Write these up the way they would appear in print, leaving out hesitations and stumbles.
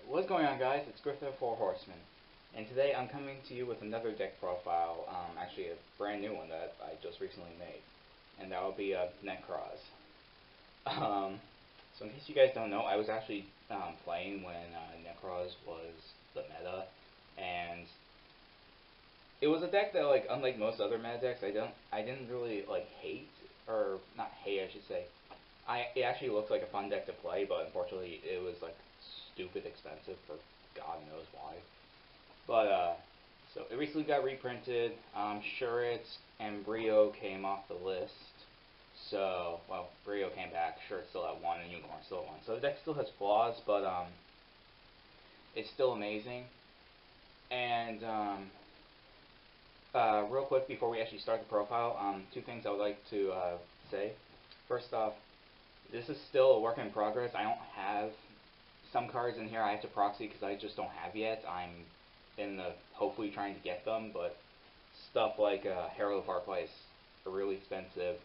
What's going on, guys? It's Griff the Four Horsemen, and today I'm coming to you with another deck profile, actually a brand new one that I just recently made, and that will be a Nekroz. So in case you guys don't know, I was actually playing when Nekroz was the meta, and it was a deck that, like, unlike most other meta decks, I didn't really like hate, or not hate, I should say. It actually looked like a fun deck to play, but unfortunately it was like stupid expensive for God knows why. But so it recently got reprinted. Shurit and Brio came off the list. So, well, Brio came back. Shurit's still at 1 and Unicorn's still at 1. So the deck still has flaws, but it's still amazing. And real quick before we actually start the profile, two things I would like to say. First off, this is still a work in progress. I don't have some cards in here I have to proxy because I just don't have yet. I'm in the hopefully trying to get them, but stuff like Herald of Arclight is really expensive,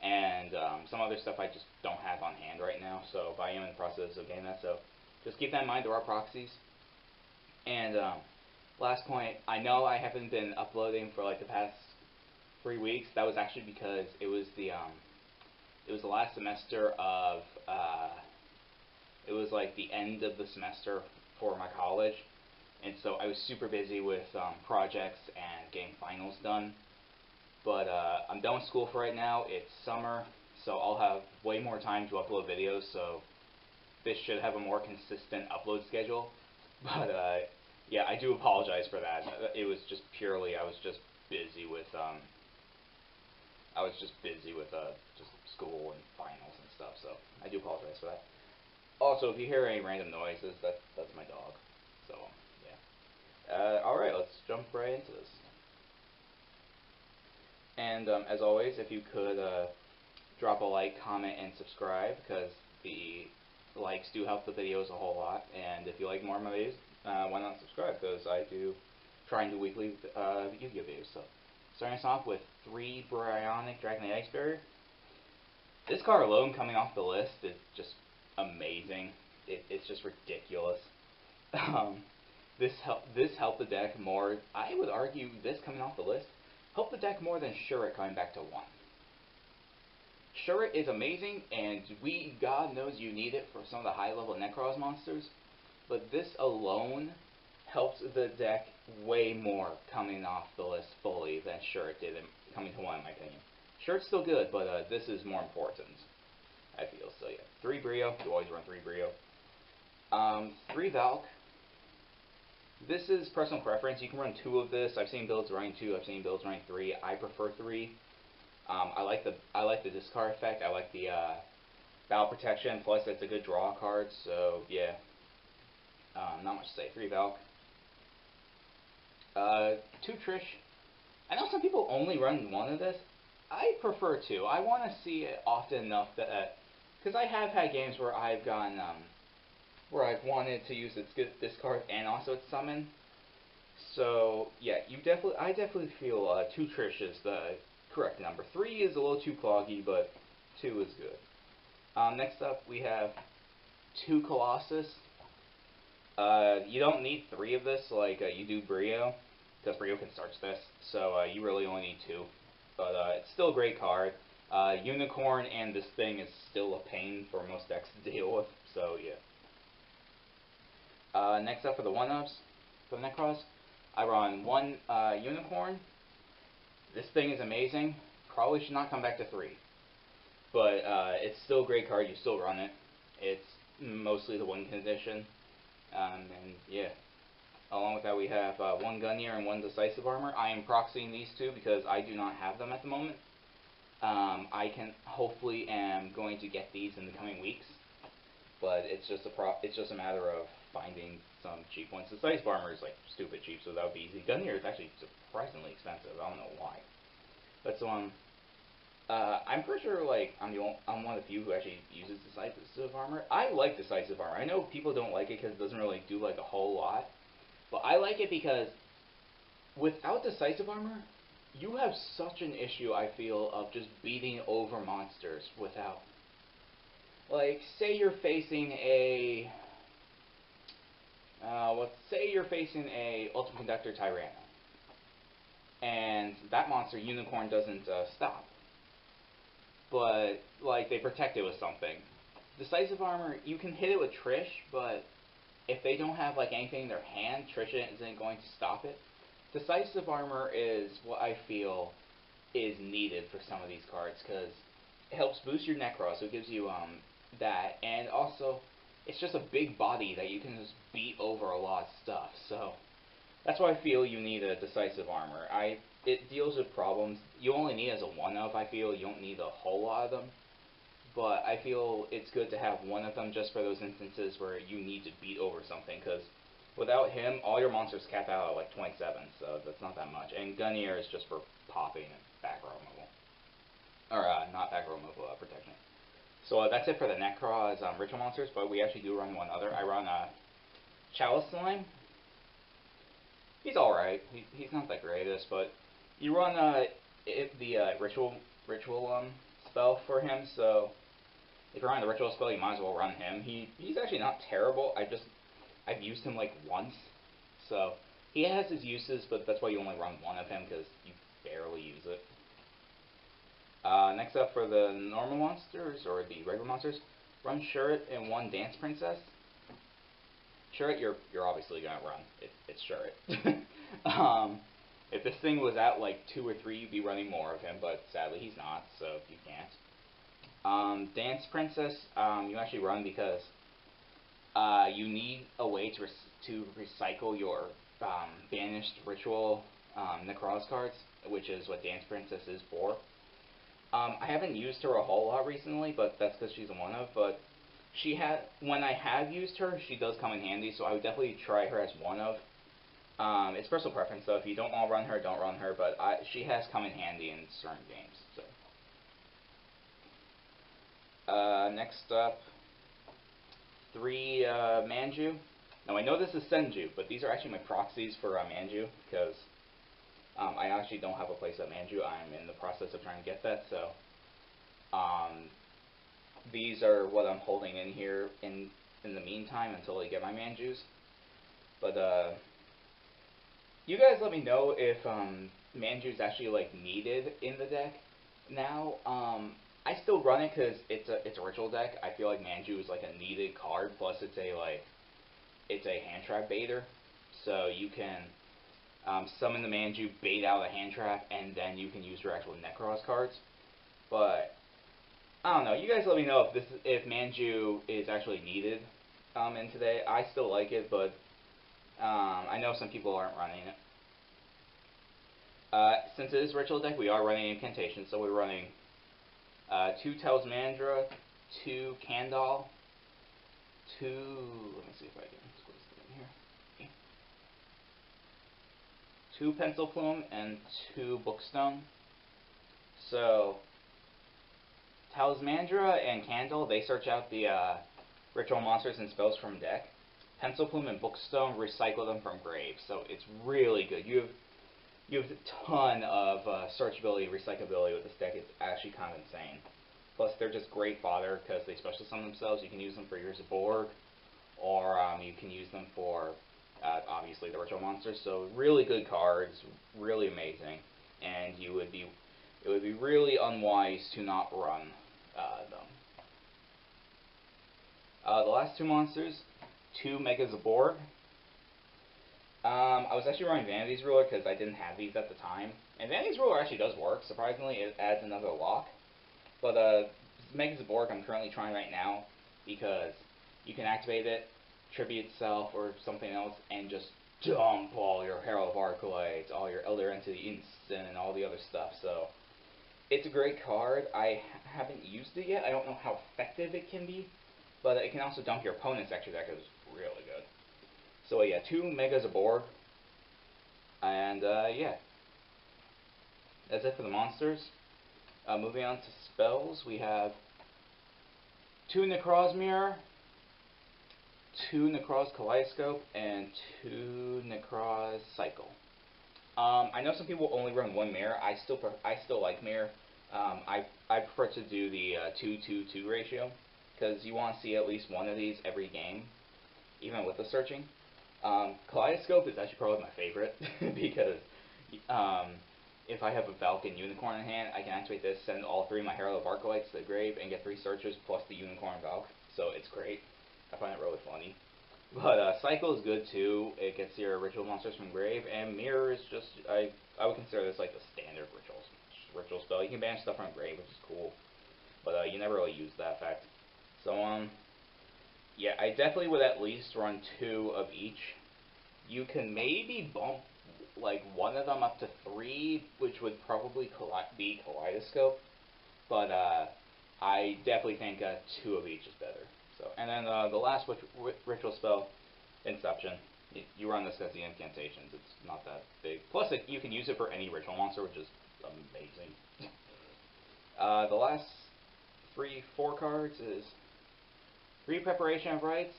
and some other stuff I just don't have on hand right now. So I am in the process of getting that. So just keep that in mind. There are proxies. And last point, I know I haven't been uploading for like the past 3 weeks. That was actually because it was the last semester of it was like the end of the semester for my college, and so I was super busy with projects and getting finals done. But I'm done with school for right now. It's summer, so I'll have way more time to upload videos, so this should have a more consistent upload schedule. But yeah, I do apologize for that. It was just purely I was just busy with just school and finals and stuff, so I do apologize for that. Also, if you hear any random noises, that's my dog. So, yeah. Alright, let's jump right into this. And as always, if you could drop a like, comment, and subscribe, because the likes do help the videos a whole lot. And if you like more of my videos, why not subscribe, because I do try and do weekly Yu-Gi-Oh videos. So, starting us off with 3 Bryonic Dragonite Ice Barrier. This card alone coming off the list is just amazing. It's just ridiculous. This helped the deck more. I would argue this coming off the list helped the deck more than Shurit coming back to 1. Shurit is amazing, and God knows you need it for some of the high-level Nekroz monsters, but this alone helps the deck way more coming off the list fully than Shurit did coming to 1, in my opinion. Shurit's still good, but this is more important, I feel. So yeah, 3 Brio. You always run 3 Brio. 3 Valk. This is personal preference. You can run 2 of this. I've seen builds running 2. I've seen builds running 3. I prefer 3. I like the discard effect. I like the battle protection. Plus, it's a good draw card. So yeah, not much to say. 3 Valk. 2 Trish. I know some people only run 1 of this. I prefer 2. I want to see it often enough that because I have had games where I've gotten where I've wanted to use its discard and also its summon. So yeah, I definitely feel 2 Trish is the correct number. 3 is a little too cloggy, but 2 is good. Next up we have 2 Colossus. You don't need 3 of this like you do Brio, because Brio can search this, so you really only need 2. But it's still a great card. Unicorn and this thing is still a pain for most decks to deal with, so yeah. Next up for the 1-ups, for the Nekroz, I run 1 Unicorn. This thing is amazing. Probably should not come back to 3. But it's still a great card, you still run it. It's mostly the win condition. And yeah. Along with that we have 1 Gungnir and 1 Decisive Armor. I am proxying these 2 because I do not have them at the moment. I can hopefully am going to get these in the coming weeks. But it's just a matter of finding some cheap ones. Decisive Armor is like stupid cheap, so that would be easy. Gungnir is actually surprisingly expensive. I don't know why. But so I'm pretty sure like I'm one of the few who actually uses Decisive Armor. I like Decisive Armor. I know people don't like it because it doesn't really do like a whole lot, but I like it because without Decisive Armor, you have such an issue, I feel, of just beating over monsters without. Like, say you're facing a you're facing a Ultimate Conductor Tyranno, and that monster, Unicorn, doesn't stop. But, like, they protect it with something. Decisive Armor, you can hit it with Trish, but if they don't have, like, anything in their hand, Trish isn't going to stop it. Decisive Armor is what I feel is needed for some of these cards, because it helps boost your Nekroz, so it gives you that, and also, it's just a big body that you can just beat over a lot of stuff, so that's why I feel you need a Decisive Armor. It deals with problems. You only need it as a one-of, I feel. You don't need a whole lot of them. But I feel it's good to have one of them just for those instances where you need to beat over something, because without him, all your monsters cap out at like 27, so that's not that much. And Gunnier is just for popping and back row removal. Or, not back row removal, protection. So that's it for the Nekroz ritual monsters, but we actually do run one other. I run Chalice Slime. He's alright. He's not the greatest, but you run the ritual spell for him, so if you're running the ritual spell, you might as well run him. He's actually not terrible. I've used him like once, so he has his uses, but that's why you only run one of him, because you barely use it. Next up for the normal monsters, or the regular monsters, run Shuret and one Dance Princess. Shuret, you're obviously gonna run. It's Shuret. If this thing was at like 2 or 3, you'd be running more of him, but sadly he's not, so you can't. Dance Princess, you actually run because you need a way to recycle your banished ritual Nekroz cards, which is what Dance Princess is for. I haven't used her a whole lot recently, but that's because she's a one-of, but when I have used her, she does come in handy, so I would definitely try her as one-of. It's personal preference, though. If you don't want to run her, don't run her, but she has come in handy in certain games. So. Next up, 3 Manju. Now, I know this is Senju, but these are actually my proxies for Manju, because I actually don't have a place at Manju. I'm in the process of trying to get that, so these are what I'm holding in here in the meantime until I get my Manjus. But you guys let me know if Manju is actually like needed in the deck now. I still run it because it's a ritual deck. I feel like Manju is like a needed card. Plus, it's a hand trap baiter, so you can summon the Manju, bait out a hand trap, and then you can use your actual Nekroz cards. But I don't know. You guys let me know if Manju is actually needed in today. I still like it, but I know some people aren't running it. Since it is ritual deck, we are running incantations, so we're running 2 Talismandra, 2 Candle, 2. Let me see if I can squeeze it in here. 2 Pencil Plume and 2 Bookstone. So Talismandra and Candle, they search out the ritual monsters and spells from deck. Pencil Plume and Bookstone recycle them from graves, so it's really good. You have a ton of searchability, recyclability with this deck. It's actually kind of insane. Plus, they're just great fodder because they special summon themselves. You can use them for your Zaborg, or you can use them for obviously the ritual monsters. So really good cards, really amazing, and it would be really unwise to not run them. The last 2 monsters, 2 Mega Zaborg. I was actually running Vanity's Ruler because I didn't have these at the time. And Vanity's Ruler actually does work. Surprisingly, it adds another lock. But Mega Zaborg I'm currently trying right now because you can activate it, tribute itself or something else, and just dump all your Herald of Arclight, all your Elder Entity Instant, and all the other stuff. So it's a great card. I haven't used it yet. I don't know how effective it can be. But it can also dump your opponent's extra deck. It's really good. So yeah, 2 Mega Zaborg, and yeah, that's it for the monsters. Moving on to spells, we have 2 Nekroz Mirror, 2 Nekroz Kaleidoscope, and 2 Nekroz Cycle. I know some people only run 1 Mirror. I still like Mirror. I prefer to do the 2-2-2 ratio because you want to see at least one of these every game, even with the searching. Kaleidoscope is actually probably my favorite because if I have a Valken Unicorn in hand, I can activate this, send all 3 of my Herald of Arclights to the grave, and get 3 searches plus the Unicorn Valk. So it's great. I find it really funny. But Cycle is good too. It gets your ritual monsters from grave, and Mirror is just I would consider this like the standard ritual spell. You can banish stuff from grave, which is cool, but you never really use that effect. So yeah, I definitely would at least run 2 of each. You can maybe bump like one of them up to 3, which would probably be Kaleidoscope, but I definitely think 2 of each is better. So, and then the last ritual spell, Inception. You run this as the incantations. It's not that big. Plus, you can use it for any ritual monster, which is amazing. The last 4 cards is 3 Preparation of Rites.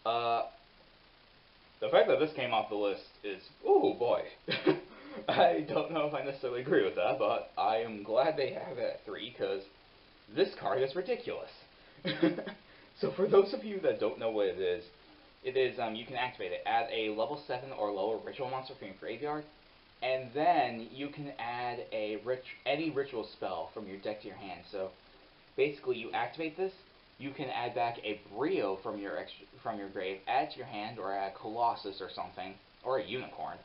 The fact that this came off the list is, ooh boy. I don't know if I necessarily agree with that, but I am glad they have it at 3, because this card is ridiculous. So for those of you that don't know what it is, you can activate it. Add a level 7 or lower ritual monster from your graveyard, and then you can add any ritual spell from your deck to your hand. So basically, you activate this, you can add back a Brio from your grave, add to your hand, or add Colossus or something, or a Unicorn,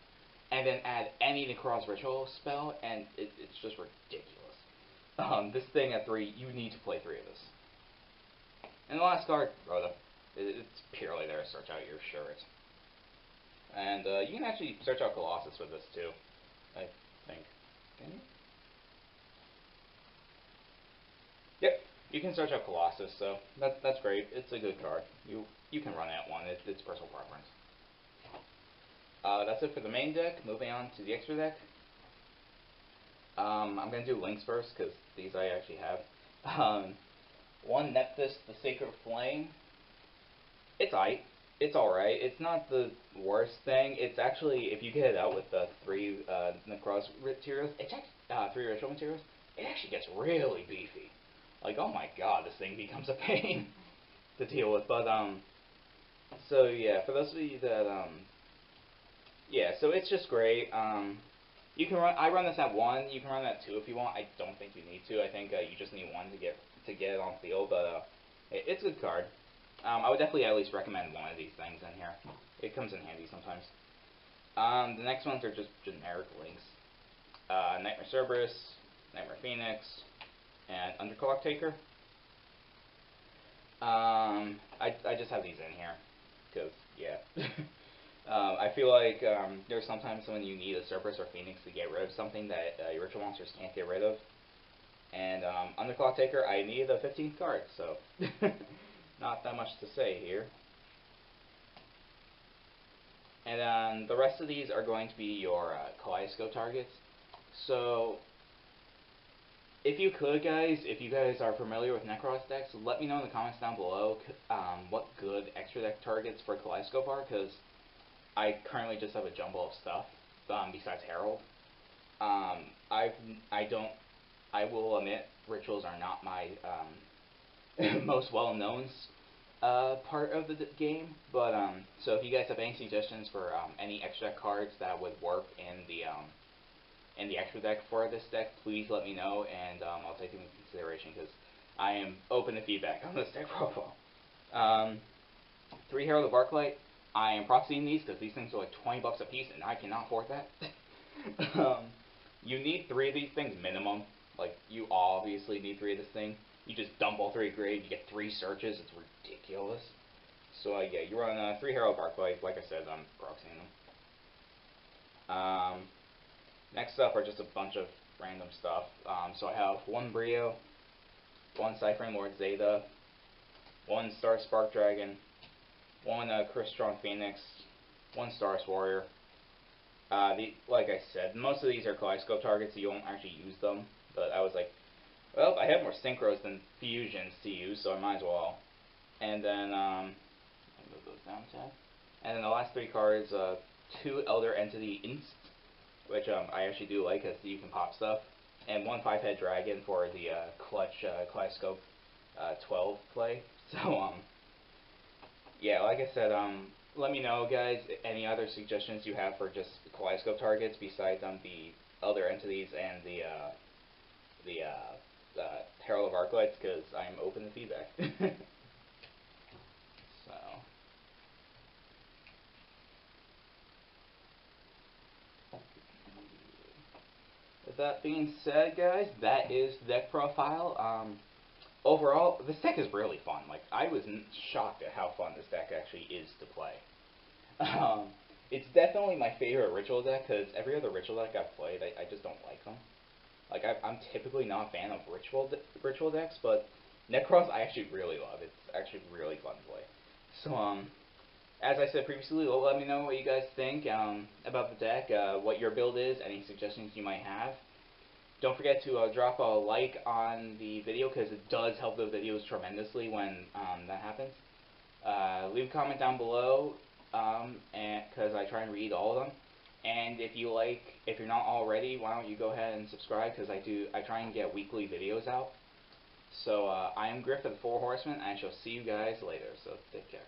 and then add any Nekroz ritual spell, and it's just ridiculous. This thing at 3, you need to play 3 of this. And the last card, Rhoda. It's purely there to search out your shirt. And you can actually search out Colossus with this too, I think. Can you? Yep, you can search out Colossus, so that's great. It's a good card. You can run it at 1. It's personal preference. That's it for the main deck. Moving on to the extra deck. I'm going to do links first, because these I actually have. 1 Nephthys, the Sacred Flame. It's alright. It's not the worst thing. It's actually, if you get it out with the 3 Nekroz materials, 3 ritual materials, it actually gets really beefy. Like, oh my god, this thing becomes a pain to deal with. But, so yeah, for those of you that, yeah, so it's just great. You can run, I run this at 1, you can run it at 2 if you want. I don't think you need to. I think you just need 1 to get it on field, but it's a good card. I would definitely at least recommend 1 of these things in here. It comes in handy sometimes. The next ones are just generic links. Nightmare Cerberus, Nightmare Phoenix, and Underclock Taker. I just have these in here, because, yeah. I feel like there's sometimes when you need a Cerberus or Phoenix to get rid of something that your ritual monsters can't get rid of. And Underclock Taker, I needed a 15th card, so not that much to say here. And then the rest of these are going to be your Kaleidoscope targets. So if you could, guys, if you guys are familiar with Nekroz decks, let me know in the comments down below what good extra deck targets for Kaleidoscope are, because I currently just have a jumble of stuff besides Herald. I will admit, rituals are not my most well-known part of the game, but so if you guys have any suggestions for any extra deck cards that would work in the extra deck for this deck, please let me know, and I'll take them into consideration, because I am open to feedback on this deck profile. 3 Herald of Arclight. I am proxying these because these things are like 20 bucks a piece, and I cannot afford that. You need 3 of these things minimum. Like, you obviously need 3 of this thing. You just dump all 3 grade, you get 3 searches. It's ridiculous. So yeah, you run 3 Herald of Arclight. Like I said, I'm proxying them. Next up are just a bunch of random stuff. So I have 1 Brio, 1 Ciphering Lord Zeta, 1 Star Spark Dragon, 1 Chris Strong Phoenix, 1 Stardust Warrior. Like I said, most of these are Kaleidoscope targets, so you won't actually use them. But I was like, well, I have more Synchros than Fusions to use, so I might as well. And then, I'll move those down a tad. And then the last 3 cards, 2 Elder Entity Inst, which I actually do like, because you can pop stuff. And 1 5-head Dragon for the clutch Kaleidoscope 12 play. So, yeah, like I said, let me know, guys, any other suggestions you have for just kaleidoscope targets besides the other entities and the Herald of Arclights, because I'm open to feedback. So, with that being said, guys, that is the deck profile. Overall, this deck is really fun. Like, I was shocked at how fun this deck actually is to play. It's definitely my favorite ritual deck, because every other ritual deck I've played, I just don't like them. Like, I'm typically not a fan of ritual decks, but Nekroz I actually really love. It's actually really fun to play. So, as I said previously, let me know what you guys think about the deck, what your build is, any suggestions you might have. Don't forget to drop a like on the video, because it does help the videos tremendously when that happens. Leave a comment down below, because I try and read all of them. And if you're not already, why don't you go ahead and subscribe, because I try and get weekly videos out. So I am Griff of the Four Horsemen, and I shall see you guys later. So take care.